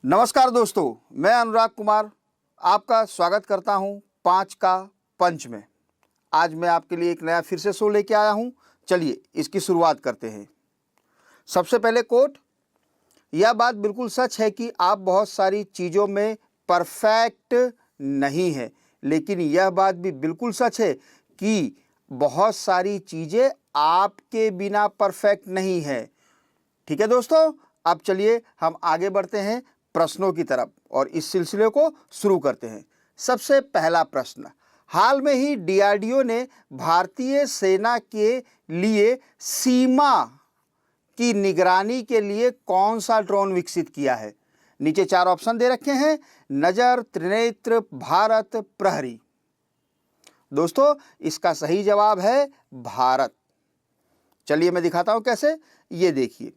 नमस्कार दोस्तों, मैं अनुराग कुमार आपका स्वागत करता हूं 5 का पंच में। आज मैं आपके लिए एक नया फिर से शो लेके आया हूं। चलिए इसकी शुरुआत करते हैं। सबसे पहले कोट, यह बात बिल्कुल सच है कि आप बहुत सारी चीज़ों में परफेक्ट नहीं हैं, लेकिन यह बात भी बिल्कुल सच है कि बहुत सारी चीज़ें आपके बिना परफेक्ट नहीं है। ठीक है दोस्तों, अब चलिए हम आगे बढ़ते हैं प्रश्नों की तरफ और इस सिलसिले को शुरू करते हैं। सबसे पहला प्रश्न, हाल में ही डीआरडीओ ने भारतीय सेना के लिए सीमा की निगरानी के लिए कौन सा ड्रोन विकसित किया है? नीचे 4 ऑप्शन दे रखे हैं, नजर, त्रिनेत्र, भारत, प्रहरी। दोस्तों इसका सही जवाब है भारत। चलिए मैं दिखाता हूं कैसे। ये देखिए,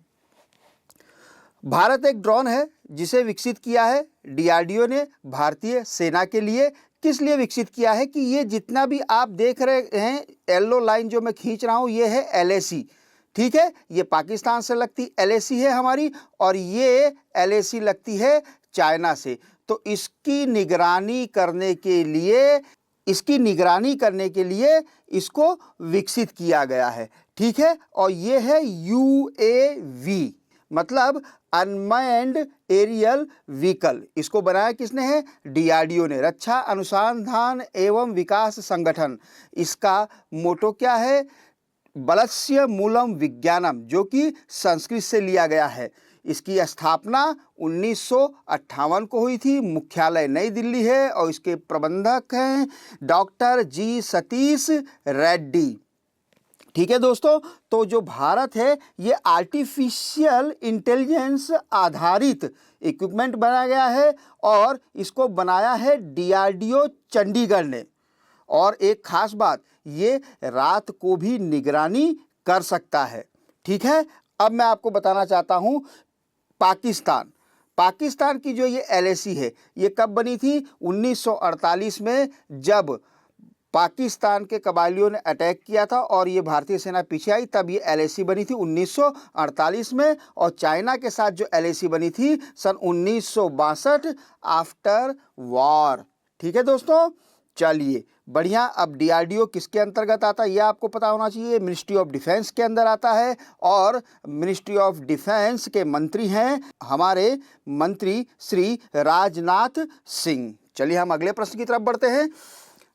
भारत एक ड्रोन है जिसे विकसित किया है डीआरडीओ ने भारतीय सेना के लिए। किस लिए विकसित किया है कि ये जितना भी आप देख रहे हैं येलो लाइन जो मैं खींच रहा हूँ, ये है एलएसी। ठीक है, ये पाकिस्तान से लगती एलएसी है हमारी, और ये एलएसी लगती है चाइना से। तो इसकी निगरानी करने के लिए इसको विकसित किया गया है। ठीक है, और ये है यूएवी, मतलब अनमैन्ड एरियल व्हीकल। इसको बनाया किसने है? डीआरडीओ ने, रक्षा अनुसंधान एवं विकास संगठन। इसका मोटो क्या है? बलस्य मूलम विज्ञानम, जो कि संस्कृत से लिया गया है। इसकी स्थापना 1958 को हुई थी। मुख्यालय नई दिल्ली है और इसके प्रबंधक हैं डॉक्टर जी सतीश रेड्डी। ठीक है दोस्तों, तो जो भारत है ये आर्टिफिशियल इंटेलिजेंस आधारित इक्विपमेंट बनाया गया है और इसको बनाया है डीआरडीओ चंडीगढ़ ने। और एक खास बात, ये रात को भी निगरानी कर सकता है। ठीक है, अब मैं आपको बताना चाहता हूं पाकिस्तान की जो ये एलएसी है ये कब बनी थी? 1948 में, जब पाकिस्तान के कबायलियों ने अटैक किया था और ये भारतीय सेना पीछे आई, तब ये एलएसी बनी थी 1948 में। और चाइना के साथ जो एलएसी बनी थी सन 1962 आफ्टर वॉर। ठीक है दोस्तों, चलिए बढ़िया। अब डीआरडीओ किसके अंतर्गत आता है ये आपको पता होना चाहिए। मिनिस्ट्री ऑफ डिफेंस के अंदर आता है और मिनिस्ट्री ऑफ डिफेंस के मंत्री हैं हमारे मंत्री श्री राजनाथ सिंह। चलिए हम अगले प्रश्न की तरफ बढ़ते हैं।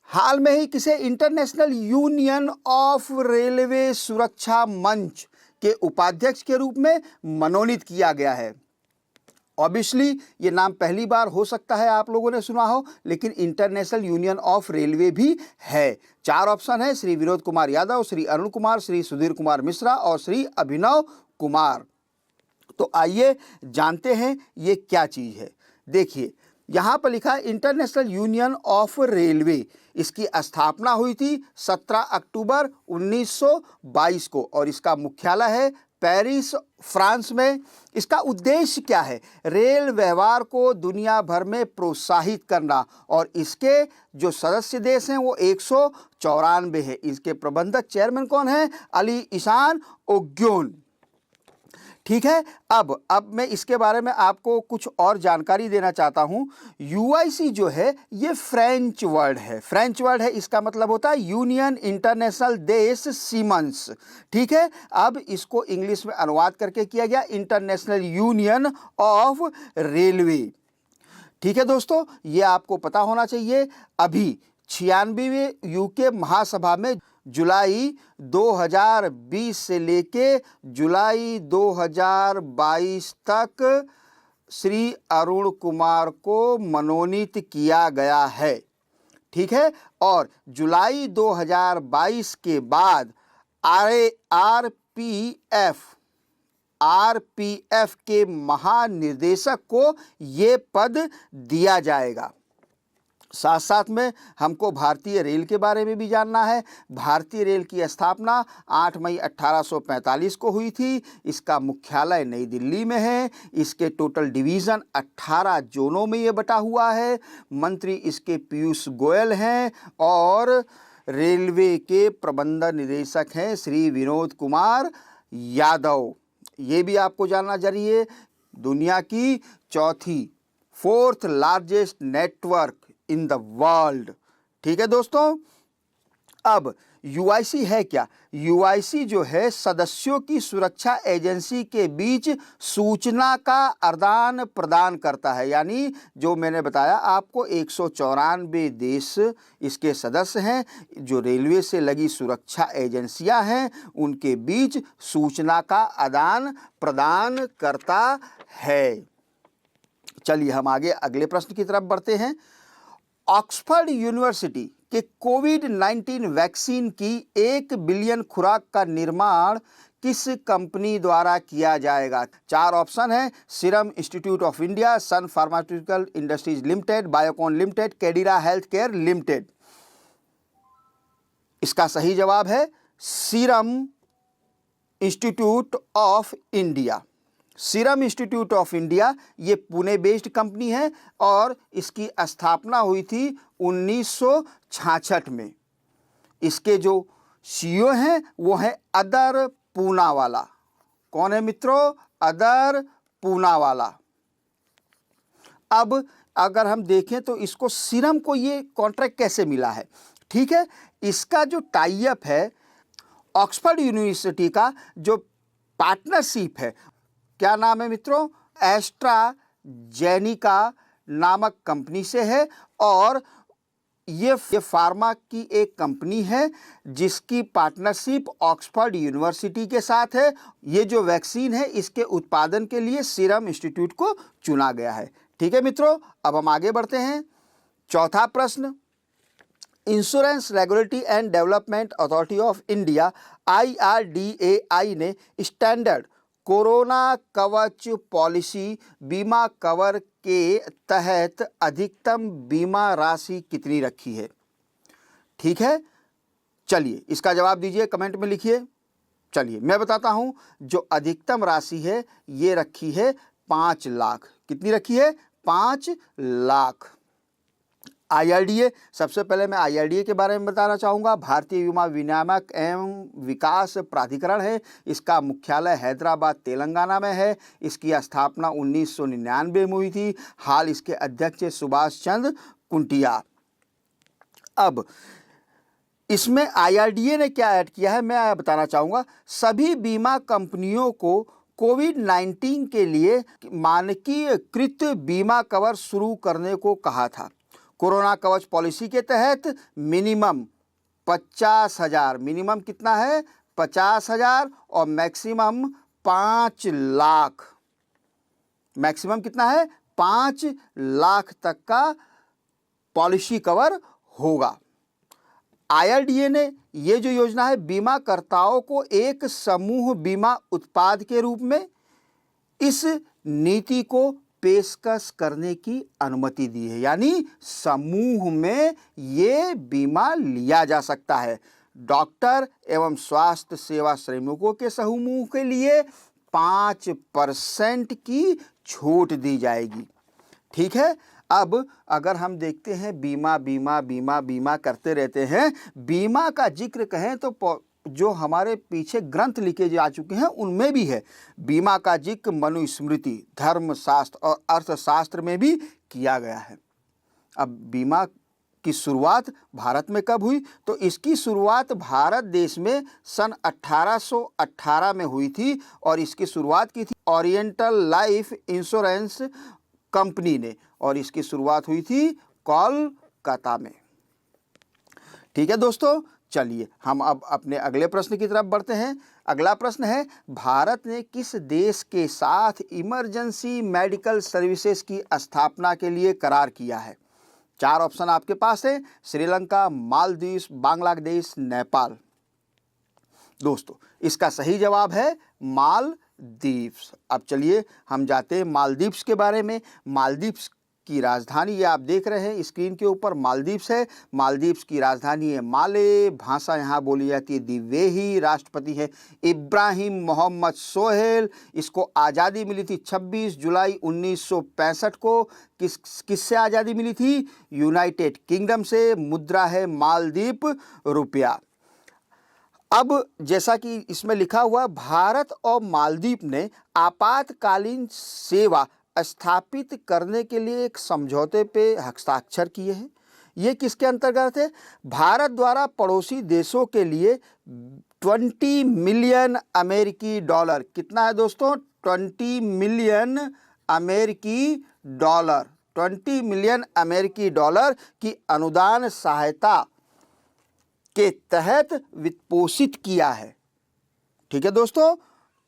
हाल में ही किसे इंटरनेशनल यूनियन ऑफ रेलवे सुरक्षा मंच के उपाध्यक्ष के रूप में मनोनीत किया गया है? ऑब्वियसली ये नाम पहली बार हो सकता है आप लोगों ने सुना हो, लेकिन इंटरनेशनल यूनियन ऑफ रेलवे भी है। 4 ऑप्शन है, श्री विनोद कुमार यादव, श्री अरुण कुमार, श्री सुधीर कुमार मिश्रा और श्री अभिनव कुमार। तो आइए जानते हैं ये क्या चीज़ है। देखिए यहाँ पर लिखा है इंटरनेशनल यूनियन ऑफ रेलवे। इसकी स्थापना हुई थी 17 अक्टूबर 1922 को और इसका मुख्यालय है पेरिस, फ्रांस में। इसका उद्देश्य क्या है? रेल व्यवहार को दुनिया भर में प्रोत्साहित करना, और इसके जो सदस्य देश हैं वो 194 हैं। इसके प्रबंधक चेयरमैन कौन है? अली इहसान ओग्योन। ठीक है, अब मैं इसके बारे में आपको कुछ और जानकारी देना चाहता हूं। यूआईसी जो है ये फ्रेंच वर्ड है। इसका मतलब होता है यूनियन इंटरनेशनल देश सीमंस। ठीक है, अब इसको इंग्लिश में अनुवाद करके किया गया इंटरनेशनल यूनियन ऑफ रेलवे। ठीक है दोस्तों, ये आपको पता होना चाहिए। अभी 96वें यूके महासभा में जुलाई 2020 से लेके जुलाई 2022 तक श्री अरुण कुमार को मनोनीत किया गया है। ठीक है, और जुलाई 2022 के बाद आरपीएफ के महानिदेशक को ये पद दिया जाएगा। साथ साथ में हमको भारतीय रेल के बारे में भी जानना है। भारतीय रेल की स्थापना 8 मई 1845 को हुई थी। इसका मुख्यालय नई दिल्ली में है। इसके टोटल डिवीज़न 18 जोनों में ये बटा हुआ है। मंत्री इसके पीयूष गोयल हैं और रेलवे के प्रबंध निदेशक हैं श्री विनोद कुमार यादव। ये भी आपको जानना जरूरी है। दुनिया की चौथी fourth largest network in the world. ठीक है दोस्तों, अब यूआईसी है क्या? यूआईसी जो है सदस्यों की सुरक्षा एजेंसी के बीच सूचना का आदान प्रदान करता है। यानी जो मैंने बताया आपको 194 देश इसके सदस्य हैं, जो रेलवे से लगी सुरक्षा एजेंसियां हैं उनके बीच सूचना का आदान प्रदान करता है। चलिए हम आगे अगले प्रश्न की तरफ बढ़ते हैं। ऑक्सफोर्ड यूनिवर्सिटी के कोविड-19 वैक्सीन की 1 बिलियन खुराक का निर्माण किस कंपनी द्वारा किया जाएगा? 4 ऑप्शन है, Serum Institute of India, Sun Pharmaceutical Industries Limited, Biocon Limited, Cadila Health Care Limited. इसका सही जवाब है Serum Institute of India. Serum Institute of India ये पुणे बेस्ड कंपनी है और इसकी स्थापना हुई थी 1966 में। इसके जो सीईओ हैं वो है अदर पूनावाला। कौन है मित्रों? अदर पूनावाला। अब अगर हम देखें तो इसको सीरम को ये कॉन्ट्रैक्ट कैसे मिला है? ठीक है, इसका जो टाई अप है ऑक्सफोर्ड यूनिवर्सिटी का जो पार्टनरशिप है, क्या नाम है मित्रों? एस्ट्राजेनिका नामक कंपनी से है और ये फार्मा की एक कंपनी है जिसकी पार्टनरशिप ऑक्सफोर्ड यूनिवर्सिटी के साथ है। ये जो वैक्सीन है इसके उत्पादन के लिए सीरम इंस्टीट्यूट को चुना गया है। ठीक है मित्रों, अब हम आगे बढ़ते हैं। चौथा प्रश्न, insurance regulatory and development authority of India IRDAI ने स्टैंडर्ड कोरोना कवच पॉलिसी बीमा कवर के तहत अधिकतम बीमा राशि कितनी रखी है? ठीक है, चलिए इसका जवाब दीजिए, कमेंट में लिखिए। चलिए मैं बताता हूं, जो अधिकतम राशि है ये रखी है 5 लाख। कितनी रखी है? 5 लाख। IRDA, सबसे पहले मैं IRDA के बारे में बताना चाहूँगा। भारतीय बीमा विनियामक एवं विकास प्राधिकरण है। इसका मुख्यालय हैदराबाद तेलंगाना में है। इसकी स्थापना 1999 में हुई थी। हाल इसके अध्यक्ष सुभाष चंद्र कुंटिया। अब इसमें IRDA ने क्या ऐड किया है मैं बताना चाहूँगा। सभी बीमा कंपनियों को कोविड-19 के लिए मानकीकृत बीमा कवर शुरू करने को कहा था। कोरोना कवच पॉलिसी के तहत मिनिमम 50,000, मिनिमम कितना है? 50,000 और मैक्सिमम 5 लाख। मैक्सिमम कितना है? 5 लाख तक का पॉलिसी कवर होगा। IRDA ने ये जो योजना है बीमाकर्ताओं को एक समूह बीमा उत्पाद के रूप में इस नीति को पेशकश करने की अनुमति दी है। यानी समूह में ये बीमा लिया जा सकता है। डॉक्टर एवं स्वास्थ्य सेवा श्रमिकों के समूह के लिए 5% की छूट दी जाएगी। ठीक है, अब अगर हम देखते हैं बीमा बीमा बीमा बीमा करते रहते हैं, बीमा का जिक्र कहें तो जो हमारे पीछे ग्रंथ लिखे जा चुके हैं उनमें भी है। बीमा का जिक्र मनुस्मृति, धर्मशास्त्र और अर्थशास्त्र में भी किया गया है। अब बीमा की शुरुआत भारत में कब हुई? तो इसकी शुरुआत भारत देश में सन 1818 में हुई थी और इसकी शुरुआत की थी ओरिएंटल लाइफ इंश्योरेंस कंपनी ने और इसकी शुरुआत हुई थी कोलकाता में। ठीक है दोस्तों, चलिए हम अब अपने अगले प्रश्न की तरफ बढ़ते हैं। अगला प्रश्न है, भारत ने किस देश के साथ इमरजेंसी मेडिकल सर्विसेज की स्थापना के लिए करार किया है? 4 ऑप्शन आपके पास है, श्रीलंका, मालदीव्स, बांग्लादेश, नेपाल। दोस्तों इसका सही जवाब है मालदीव्स। अब चलिए हम जाते हैं मालदीव्स के बारे में। मालदीव्स की राजधानी ये आप देख रहे हैं स्क्रीन के ऊपर, मालदीव्स है। मालदीव्स की राजधानी है माले, भाषा यहाँ बोली जाती है दिवेही। राष्ट्रपति है इब्राहिम मोहम्मद सोहेल। इसको आज़ादी मिली थी 26 जुलाई 1965 को। किससे आज़ादी मिली थी? यूनाइटेड किंगडम से। मुद्रा है मालदीव रुपया। अब जैसा कि इसमें लिखा हुआ, भारत और मालदीव ने आपातकालीन सेवा स्थापित करने के लिए एक समझौते पे हस्ताक्षर किए हैं। ये किसके अंतर्गत है? भारत द्वारा पड़ोसी देशों के लिए 20 मिलियन अमेरिकी डॉलर, कितना है दोस्तों? 20 मिलियन अमेरिकी डॉलर, 20 मिलियन अमेरिकी डॉलर की अनुदान सहायता के तहत वित्तपोषित किया है। ठीक है दोस्तों,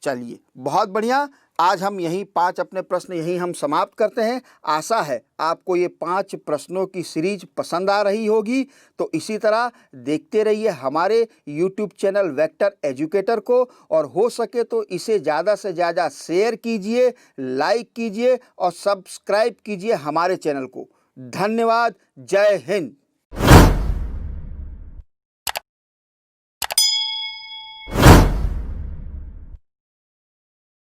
चलिए बहुत बढ़िया। आज हम यही 5 अपने प्रश्न यही हम समाप्त करते हैं। आशा है आपको ये 5 प्रश्नों की सीरीज पसंद आ रही होगी। तो इसी तरह देखते रहिए हमारे YouTube चैनल वेक्टर एजुकेटर को, और हो सके तो इसे ज़्यादा से ज़्यादा शेयर कीजिए, लाइक कीजिए और सब्सक्राइब कीजिए हमारे चैनल को। धन्यवाद। जय हिंद।